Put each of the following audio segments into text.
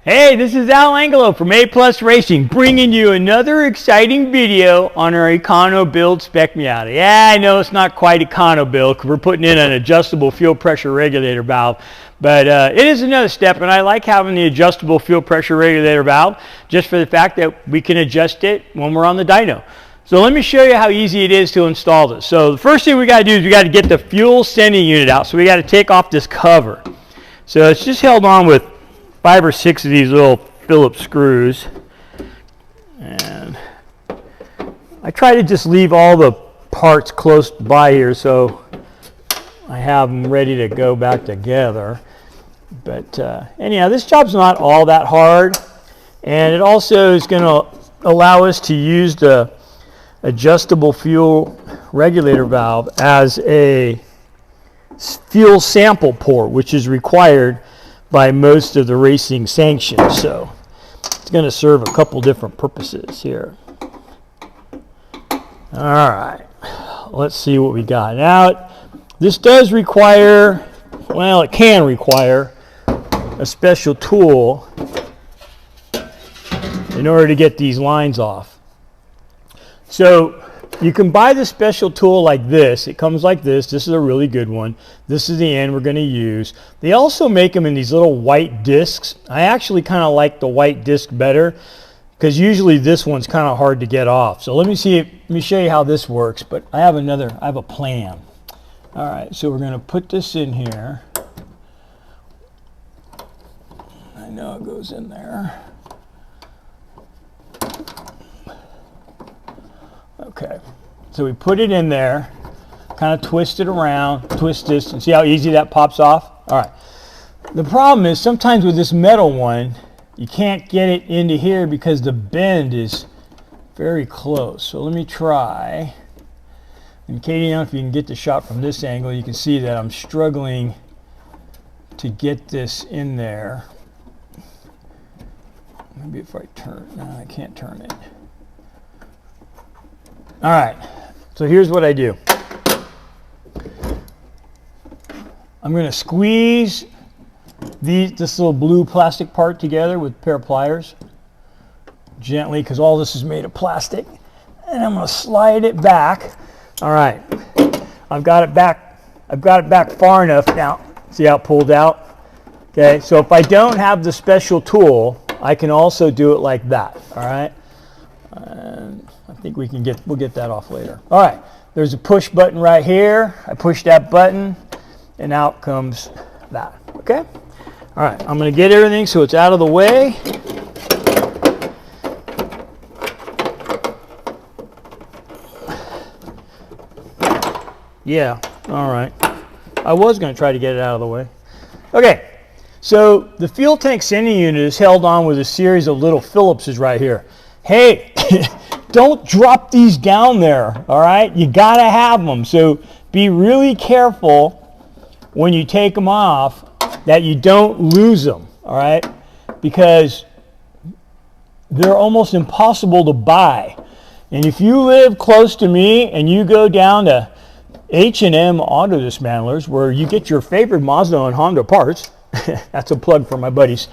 Hey, this is Al Angelo from A Plus Racing, bringing you another exciting video on our Econo Build Spec Miata. Yeah, I know it's not quite Econo Build because we're putting in an adjustable fuel pressure regulator valve, but it is another step, and I like having the adjustable fuel pressure regulator valve just for the fact that we can adjust it when we're on the dyno. So let me show you how easy it is to install this. So the first thing we got to do is we got to get the fuel sending unit out. So we got to take off this cover. So it's just held on with 5 or 6 of these little Phillips screws, and I try to just leave all the parts close by here so I have them ready to go back together. But anyhow, this job's not all that hard, and it also is going to allow us to use the adjustable fuel regulator valve as a fuel sample port, which is required by most of the racing sanctions. So it's going to serve a couple different purposes here. All right, let's see what we got. Now, this does require, well, it can require a special tool in order to get these lines off. So you can buy the special tool like this. It comes like this. This is a really good one. This is the end we're going to use. They also make them in these little white discs. I actually kind of like the white disc better because usually this one's kind of hard to get off. So let me show you how this works, but I have a plan. All right, so we're going to put this in here. I know it goes in there. Okay, so we put it in there, kind of twist it around, twist this, and see how easy that pops off? All right. The problem is sometimes with this metal one, you can't get it into here because the bend is very close. So let me try. And Katie, I don't know if you can get the shot from this angle, you can see that I'm struggling to get this in there. Maybe if I turn, no, I can't turn it. All right, so here's what I do. I'm going to squeeze this little blue plastic part together with a pair of pliers gently, because all this is made of plastic, and I'm going to slide it back. All right, I've got it back far enough now. See how it pulled out? Okay, so if I don't have the special tool, I can also do it like that. All right. And I think we'll get that off later. All right, there's a push button right here. I push that button, and out comes that. Okay. All right, I'm going to get everything so it's out of the way. Yeah. All right. I was going to try to get it out of the way. Okay. So the fuel tank sending unit is held on with a series of little Phillipses right here. Hey, don't drop these down there, all right? You got to have them. So be really careful when you take them off that you don't lose them, all right? Because they're almost impossible to buy. And if you live close to me and you go down to H&M Auto Dismantlers, where you get your favorite Mazda and Honda parts, that's a plug for my buddies,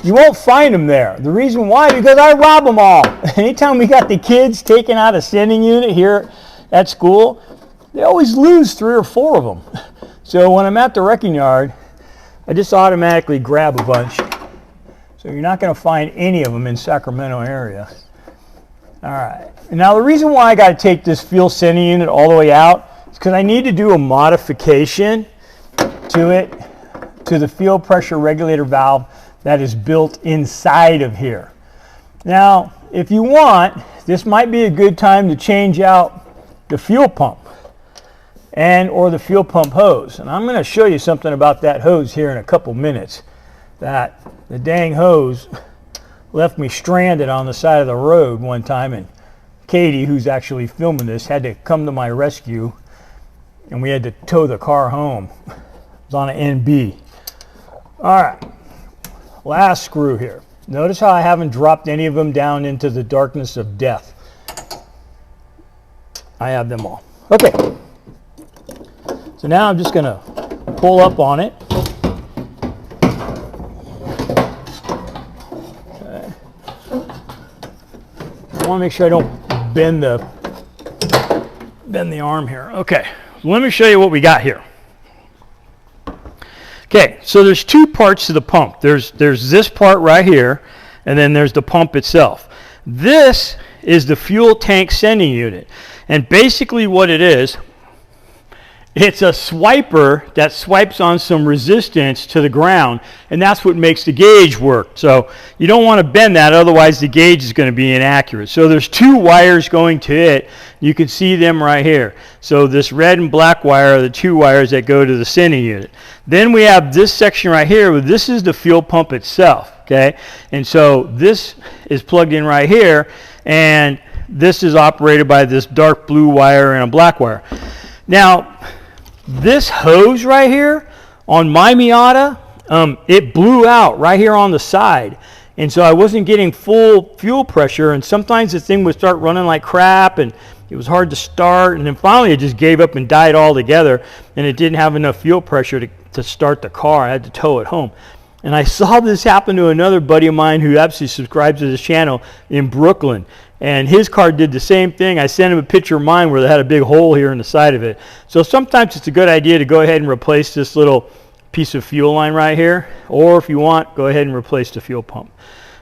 you won't find them there. The reason why, because I rob them all. Anytime we got the kids taking out a sending unit here at school, they always lose 3 or 4 of them. So when I'm at the wrecking yard, I just automatically grab a bunch. So you're not going to find any of them in Sacramento area. All right. And now the reason why I got to take this fuel sending unit all the way out is because I need to do a modification to it, to the fuel pressure regulator valve that is built inside of here. Now, if you want, this might be a good time to change out the fuel pump or the fuel pump hose. And I'm going to show you something about that hose here in a couple minutes. That the dang hose left me stranded on the side of the road one time, and Katie, who's actually filming this, had to come to my rescue, and we had to tow the car home. It was on an NB. All right. Last screw here. Notice how I haven't dropped any of them down into the darkness of death. I have them all. Okay. So now I'm just going to pull up on it. I want to make sure I don't bend the arm here. Okay, let me show you what we got here. Okay, so there's two parts to the pump. There's this part right here, and then there's the pump itself. This is the fuel tank sending unit, and basically what it is, it's a swiper that swipes on some resistance to the ground, and that's what makes the gauge work. So you don't want to bend that, otherwise the gauge is going to be inaccurate. So there's two wires going to it. You can see them right here. So this red and black wire are the two wires that go to the sending unit. Then we have this section right here. This is the fuel pump itself, okay? And so this is plugged in right here, and this is operated by this dark blue wire and a black wire. Now, this hose right here on my Miata, it blew out right here on the side. And so I wasn't getting full fuel pressure, and sometimes the thing would start running like crap, and it was hard to start, and then finally it just gave up and died altogether, and it didn't have enough fuel pressure to start the car. I had to tow it home. And I saw this happen to another buddy of mine who actually subscribes to this channel in Brooklyn. And his car did the same thing. I sent him a picture of mine where they had a big hole here in the side of it. So sometimes it's a good idea to go ahead and replace this little piece of fuel line right here. Or if you want, go ahead and replace the fuel pump.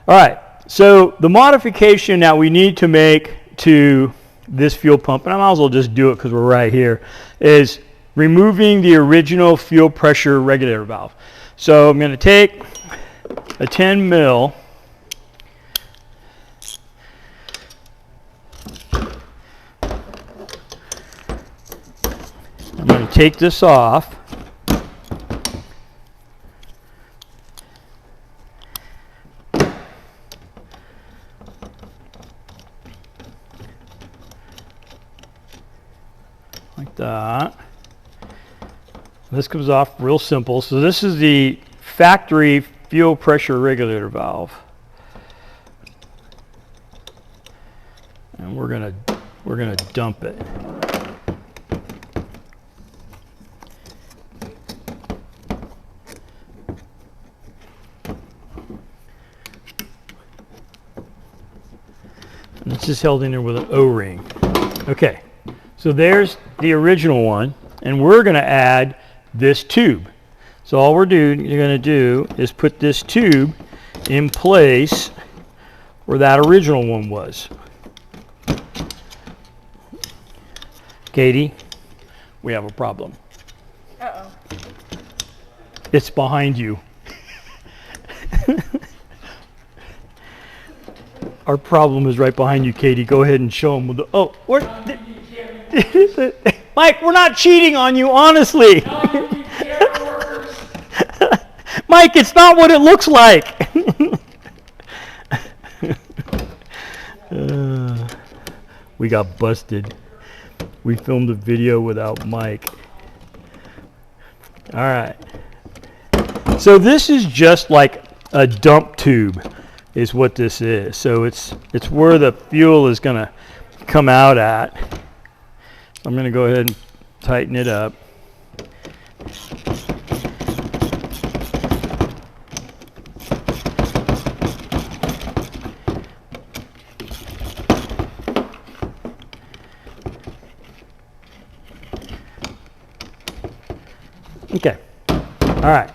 All right, so the modification that we need to make to this fuel pump, and I might as well just do it because we're right here, is removing the original fuel pressure regulator valve. So I'm going to take a 10 mil. I'm going to take this off. Like that. This comes off real simple. So this is the factory fuel pressure regulator valve. And we're gonna dump it. And it's just held in there with an O-ring. Okay, so there's the original one, and we're gonna add this tube. So all you're gonna do is put this tube in place where that original one was. Katie, we have a problem. Uh-oh. It's behind you. Our problem is right behind you, Katie. Go ahead and show them with the, oh, Mike, we're not cheating on you, honestly. Mike, it's not what it looks like. We got busted. We filmed a video without Mike. All right. So this is just like a dump tube is what this is. So it's where the fuel is going to come out at. I'm going to go ahead and tighten it up. Okay, all right.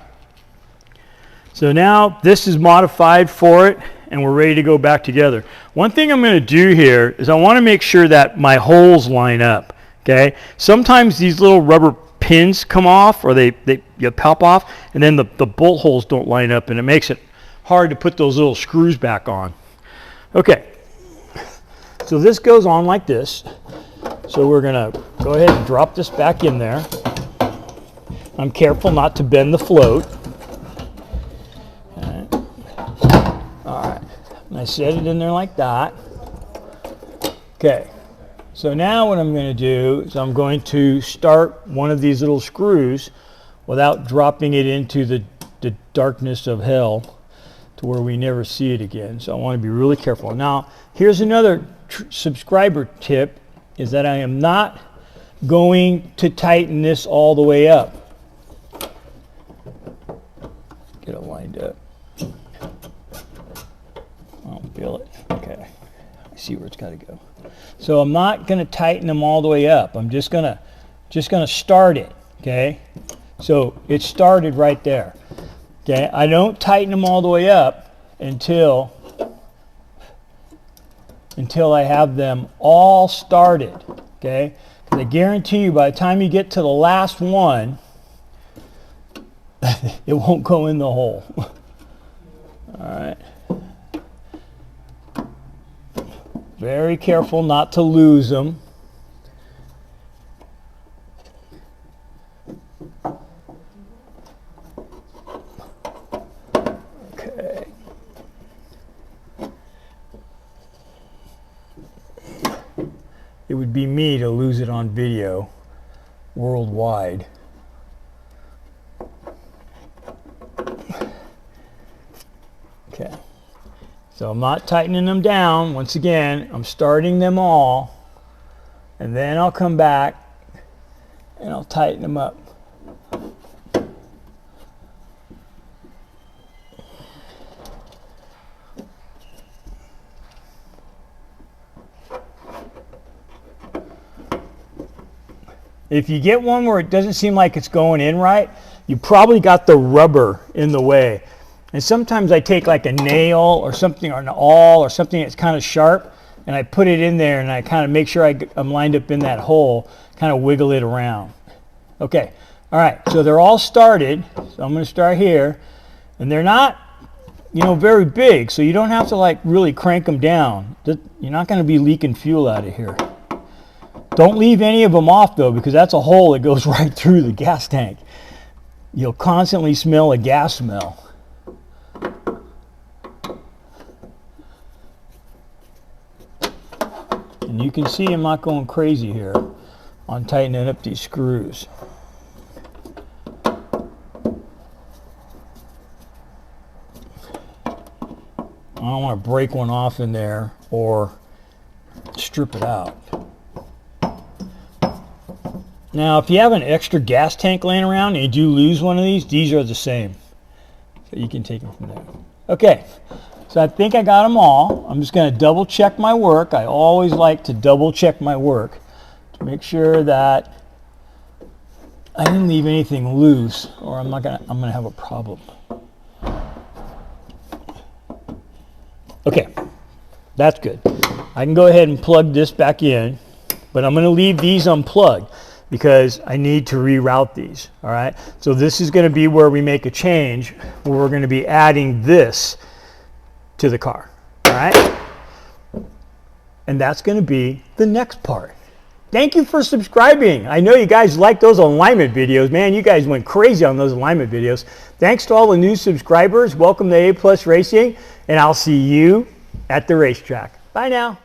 So now this is modified for it, and we're ready to go back together. One thing I'm going to do here is I want to make sure that my holes line up, okay? Sometimes these little rubber pins come off, or you pop off, and then the bolt holes don't line up, and it makes it hard to put those little screws back on. Okay, so this goes on like this. So we're going to go ahead and drop this back in there. I'm careful not to bend the float. All right, and I set it in there like that. Okay, so now what I'm going to do is I'm going to start one of these little screws without dropping it into the darkness of hell to where we never see it again. So I want to be really careful. Now, here's another subscriber tip, is that I am not going to tighten this all the way up. Get it lined up. I don't feel it. Okay. see where it's got to go. So I'm not going to tighten them all the way up. I'm just gonna start it. Okay, so it started right there. Okay, I don't tighten them all the way up until I have them all started. Okay, because I guarantee you by the time you get to the last one, it won't go in the hole. All right. Very careful not to lose them. Okay. It would be me to lose it on video worldwide. Okay. So I'm not tightening them down. Once again, I'm starting them all, and then I'll come back and I'll tighten them up. If you get one where it doesn't seem like it's going in right, you probably got the rubber in the way. And sometimes I take like a nail or something, or an awl or something that's kind of sharp, and I put it in there and I kind of make sure I'm lined up in that hole, kind of wiggle it around. Okay, all right, so they're all started. So I'm going to start here, and they're not, you know, very big, so you don't have to like really crank them down. You're not going to be leaking fuel out of here. Don't leave any of them off though, because that's a hole that goes right through the gas tank. You'll constantly smell a gas smell. And you can see I'm not going crazy here on tightening up these screws. I don't want to break one off in there or strip it out. Now, if you have an extra gas tank laying around and you do lose one of these are the same. So you can take them from there. Okay. So I think I got them all. I'm just going to double check my work. I always like to double check my work to make sure that I didn't leave anything loose, or I'm going to have a problem. Okay, that's good. I can go ahead and plug this back in, but I'm going to leave these unplugged because I need to reroute these. All right. So this is going to be where we make a change, where we're going to be adding this to the car. All right, and that's going to be the next part. Thank you for subscribing. I know you guys like those alignment videos, man. You guys went crazy on those alignment videos. Thanks to all the new subscribers. Welcome to A+ Racing, and I'll see you at the racetrack. Bye now.